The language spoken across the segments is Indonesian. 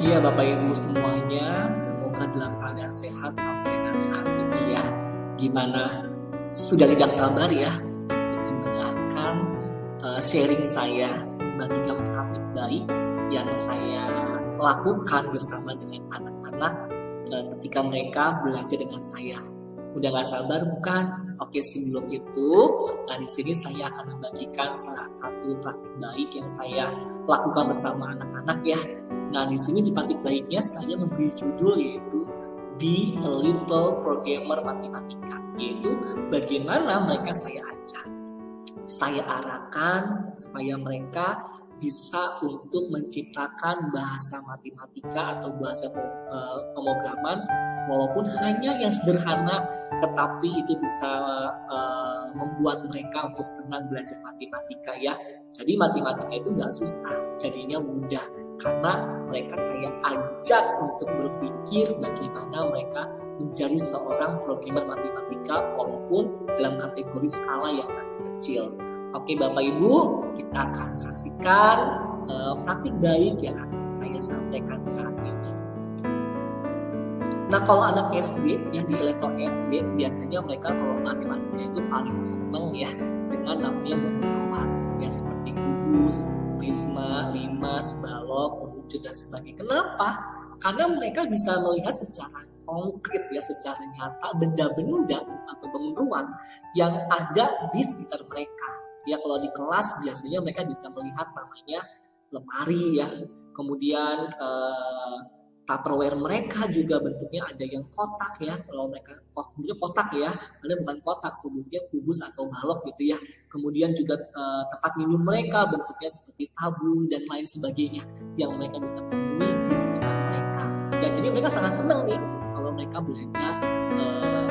Iya Bapak Ibu semuanya, semoga dalam keadaan sehat sampai dengan saat ini ya. Gimana? Sudah tidak sabar ya untuk mendengarkan sharing saya, membagikan praktik baik yang saya lakukan bersama dengan anak-anak ketika mereka belajar dengan saya. Udah gak sabar bukan? Oke, sebelum itu, di sini saya akan membagikan salah satu praktik baik yang saya lakukan bersama anak-anak ya. Nah, di sini di praktik baiknya saya memberi judul yaitu Be a Little Programmer Matematika, yaitu bagaimana mereka saya ajak, saya arahkan supaya mereka bisa untuk menciptakan bahasa matematika atau bahasa pemrograman walaupun hanya yang sederhana, tetapi itu bisa membuat mereka untuk senang belajar matematika ya. Jadi matematika itu gak susah, jadinya mudah karena mereka saya ajak untuk berpikir bagaimana mereka menjadi seorang programmer matematika walaupun dalam kategori skala yang masih kecil. Oke Bapak Ibu, kita akan saksikan praktik baik yang akan saya sampaikan saat ini. Nah, kalau anak SD yang di level SD biasanya mereka kalau matematika itu paling seneng ya dengan namanya bentuk ya seperti kubus, prisma, limas, balok, kerucut dan sebagainya. Kenapa? Karena mereka bisa melihat secara konkret ya, secara nyata benda-benda atau bangun ruang yang ada di sekitar mereka. Ya kalau di kelas biasanya mereka bisa melihat namanya lemari ya, kemudian Tupperware mereka juga bentuknya ada yang kotak ya, kalau mereka sebutnya kotak ya, ada bukan kotak, sebutnya kubus atau balok gitu ya. Kemudian juga tempat minum mereka bentuknya seperti tabung dan lain sebagainya yang mereka bisa temui di sekitar mereka. Ya jadi mereka sangat senang nih kalau mereka belajar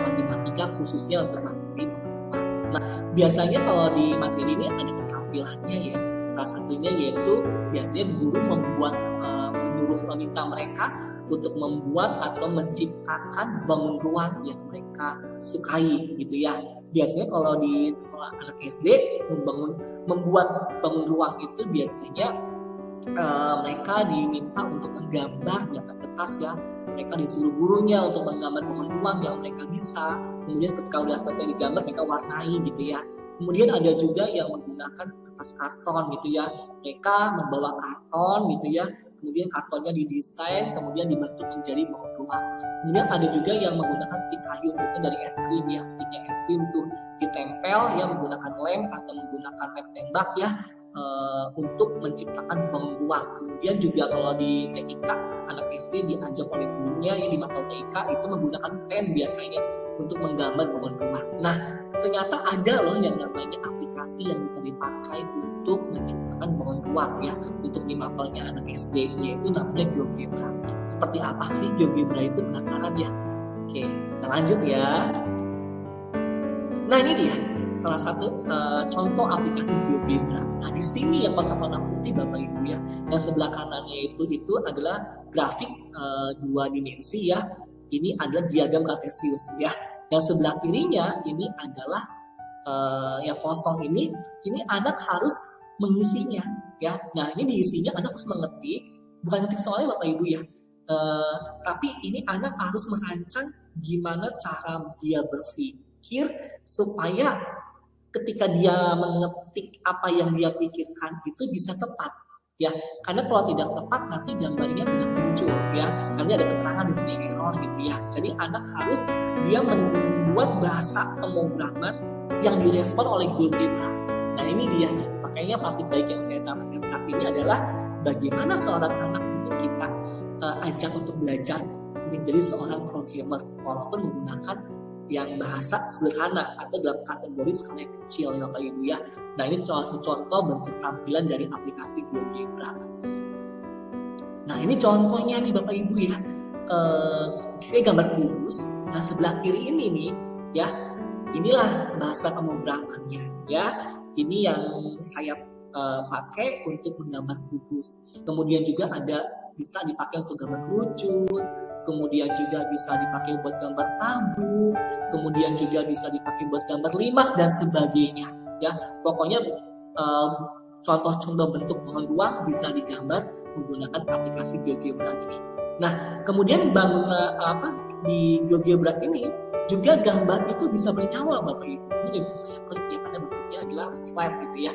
matematika khususnya untuk materi pengetahuan. Nah biasanya kalau di materi ini ada keterampilannya ya. Salah satunya yaitu biasanya guru meminta mereka untuk membuat atau menciptakan bangun ruang yang mereka sukai gitu ya. Biasanya kalau di sekolah anak SD membuat bangun ruang itu biasanya mereka diminta untuk menggambar di atas kertas ya. Mereka disuruh gurunya untuk menggambar bangun ruang yang mereka bisa. Kemudian ketika udah selesai digambar mereka warnai gitu ya. Kemudian ada juga yang menggunakan kertas karton gitu ya. Mereka membawa karton gitu ya. Kemudian kartonnya didesain, kemudian dibentuk menjadi bangun ruang. Kemudian ada juga yang menggunakan stik kayu, misalnya dari es krim ya, stiknya es krim tuh ditempel ya menggunakan lem atau menggunakan lem tembak ya untuk menciptakan bangun ruang. Kemudian juga kalau di TIK anak SD diajak oleh gurunya ya di mapel TIK itu menggunakan pen biasanya untuk menggambar bangun rumah. Nah ternyata ada loh yang namanya aplikasi yang bisa dipakai untuk menciptakan bangun ruang ya untuk di mapelnya anak SD, yaitu namanya GeoGebra. Seperti apa sih GeoGebra itu, penasaran ya? Oke, kita lanjut ya. Nah ini dia salah satu contoh aplikasi GeoGebra. Nah di sini yang kotak warna putih Bapak Ibu ya, yang sebelah kanannya itu adalah grafik 2 dimensi ya. Ini adalah diagram kartesius ya. Yang sebelah kirinya ini adalah yang kosong ini anak harus mengisinya ya. Nah ini diisinya anak harus mengetik, bukan ngetik soalnya Bapak Ibu ya, tapi ini anak harus merancang gimana cara dia berpikir supaya ketika dia mengetik apa yang dia pikirkan itu bisa tepat ya. Karena kalau tidak tepat nanti gambarnya tidak muncul ya. Nanti ada keterangan di sini error gitu ya. Jadi anak harus dia membuat bahasa pemrograman yang direspon oleh GeoGebra. Nah ini dia, makanya praktik baik yang saya sampaikan saat ini adalah bagaimana seorang anak itu kita ajak untuk belajar menjadi seorang programmer walaupun menggunakan yang bahasa sederhana atau dalam kategori skala yang kecil ya Bapak Ibu ya. Nah ini contoh bentuk tampilan dari aplikasi GeoGebra. Nah ini contohnya nih Bapak Ibu ya, saya gambar kubus. Nah sebelah kiri ini nih ya, inilah bahasa pemrogramannya ya. Ini yang saya pakai untuk menggambar kubus. Kemudian juga ada bisa dipakai untuk gambar kerucut, kemudian juga bisa dipakai buat gambar tabung, kemudian juga bisa dipakai buat gambar limas dan sebagainya ya. Pokoknya contoh-contoh bentuk pohon ruang bisa digambar menggunakan aplikasi GeoGebra ini. Nah, kemudian di GeoGebra ini juga gambar itu bisa bernyawa Bapak Ibu. Ini nggak bisa saya klik ya karena bentuknya adalah slide gitu ya.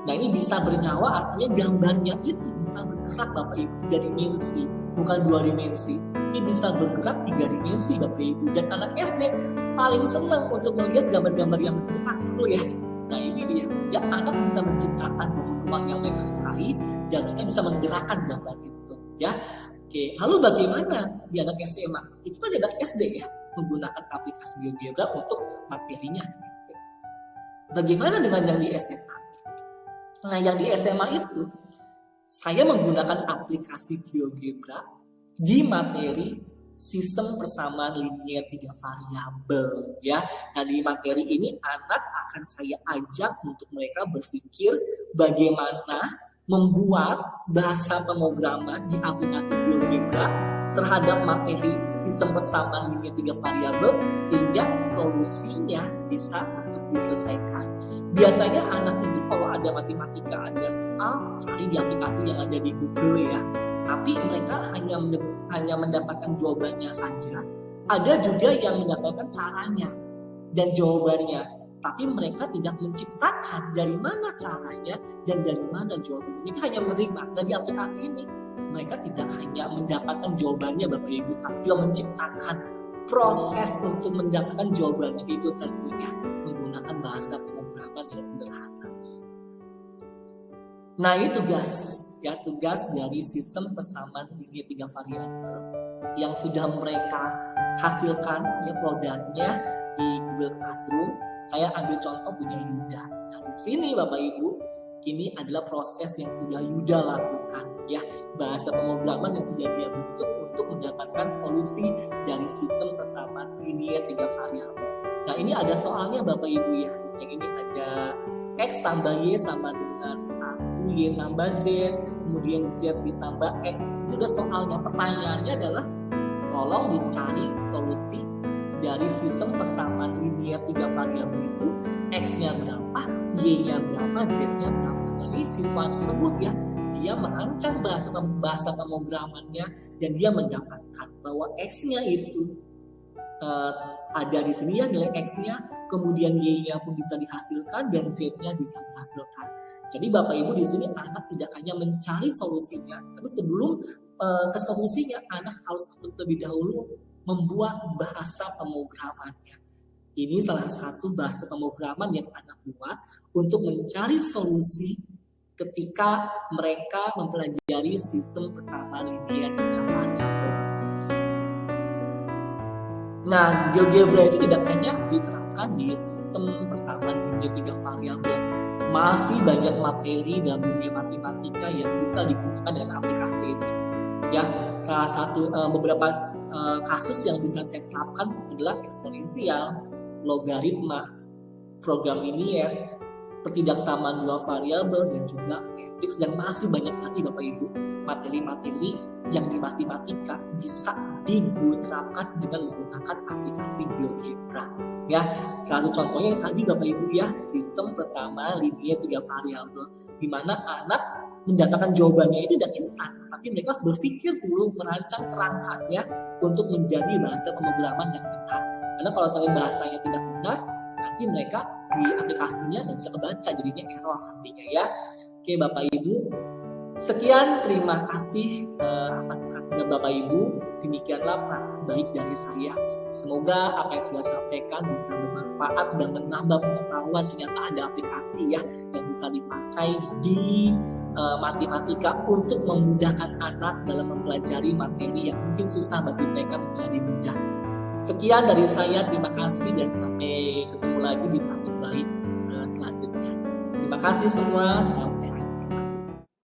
Nah, ini bisa bernyawa artinya gambarnya itu bisa bergerak Bapak Ibu 3 dimensi, bukan 2 dimensi. Ini bisa bergerak 3 dimensi Bapak Ibu, dan anak SD paling senang untuk melihat gambar-gambar yang bergerak, betul ya. Nah, ini dia, ya anak bisa menciptakan pohon ruang yang mereka sukai dan mereka bisa menggerakkan gambar itu ya. Oke, lalu bagaimana di anak SMA? Itu kan di anak SD ya, menggunakan aplikasi GeoGebra untuk materinya anak SD. Bagaimana dengan yang di SMA? Nah, yang di SMA itu saya menggunakan aplikasi GeoGebra di materi sistem persamaan linier 3 variabel ya. Nah, di materi ini anak akan saya ajak untuk mereka berpikir bagaimana membuat bahasa pemrograman di aplikasi GeoGebra terhadap materi sistem persamaan linier 3 variabel sehingga solusinya bisa untuk diselesaikan. Biasanya anak itu kalau ada matematika, ada soal, cari di aplikasi yang ada di Google ya. Tapi mereka hanya mendapatkan jawabannya saja. Ada juga yang mendapatkan caranya dan jawabannya, tapi mereka tidak menciptakan dari mana caranya dan dari mana jawabannya. Mereka hanya menerima dari aplikasi ini. Mereka tidak hanya mendapatkan jawabannya Bapak Ibu, tapi juga menciptakan proses untuk mendapatkan jawabannya itu tentunya menggunakan bahasa pemrograman yang sederhana. Nah, ini tugas dari sistem persamaan linier 3 variabel yang sudah mereka hasilkan ya produknya di Google Classroom. Saya ambil contoh punya Yuda. Nah, di sini Bapak Ibu, ini adalah proses yang sudah Yuda lakukan ya, bahasa pemrograman yang sudah dia bentuk untuk mendapatkan solusi dari sistem persamaan linier 3 variabel. Nah, ini ada soalnya Bapak Ibu ya. Yang ini ada X tambah Y sama dengan 1, Y tambah Z, kemudian Z ditambah X. Itu udah soalnya. Pertanyaannya adalah tolong dicari solusi dari sistem persamaan linier 3 variabel itu, X-nya berapa, Y-nya berapa, Z-nya berapa. Jadi siswa tersebut ya, dia merancang bahasa pemrogramannya dan dia mendapatkan bahwa X-nya itu ada di sini ya, nilai X-nya, kemudian Y-nya pun bisa dihasilkan dan Z-nya bisa dihasilkan. Jadi Bapak Ibu di sini anak tidak hanya mencari solusinya, tapi sebelum ke solusinya anak harus terlebih dahulu membuat bahasa pemrogramannya. Ini salah satu bahasa pemrograman yang anak buat untuk mencari solusi ketika mereka mempelajari sistem persamaan linier 3 variabel. Nah, GeoGebra itu tidak hanya diterapkan di sistem persamaan linier 3 variabel. Masih banyak materi dalam dunia matematika yang bisa digunakan dengan aplikasi ini. Ya, salah satu beberapa kasus yang bisa saya terapkan adalah eksponensial, logaritma, program linier, pertidaksamaan 2 variabel, dan juga matriks, dan masih banyak lagi Bapak Ibu materi-materi yang di matematika bisa diterapkan dengan menggunakan aplikasi GeoGebra. Ya, selalu contohnya tadi Bapak Ibu ya, sistem persamaan linier 3 variabel, di mana anak mendapatkan jawabannya itu tidak instan, tapi mereka harus berpikir dulu, merancang kerangkanya untuk menjadi bahasa pemrograman yang benar. Karena kalau misalnya bahasanya tidak benar, nanti mereka di aplikasinya nggak bisa kebaca, jadinya error nantinya ya. Oke Bapak Ibu, sekian, terima kasih atas perhatian Bapak Ibu. Demikianlah praktik baik dari saya. Semoga apa yang sudah saya sampaikan bisa bermanfaat dan menambah pengetahuan. Ternyata ada aplikasi ya yang bisa dipakai di matematika untuk memudahkan anak dalam mempelajari materi yang mungkin susah bagi mereka menjadi mudah. Sekian dari saya, terima kasih dan sampai ketemu lagi di praktik baik selanjutnya. Terima kasih semua, salam sehat.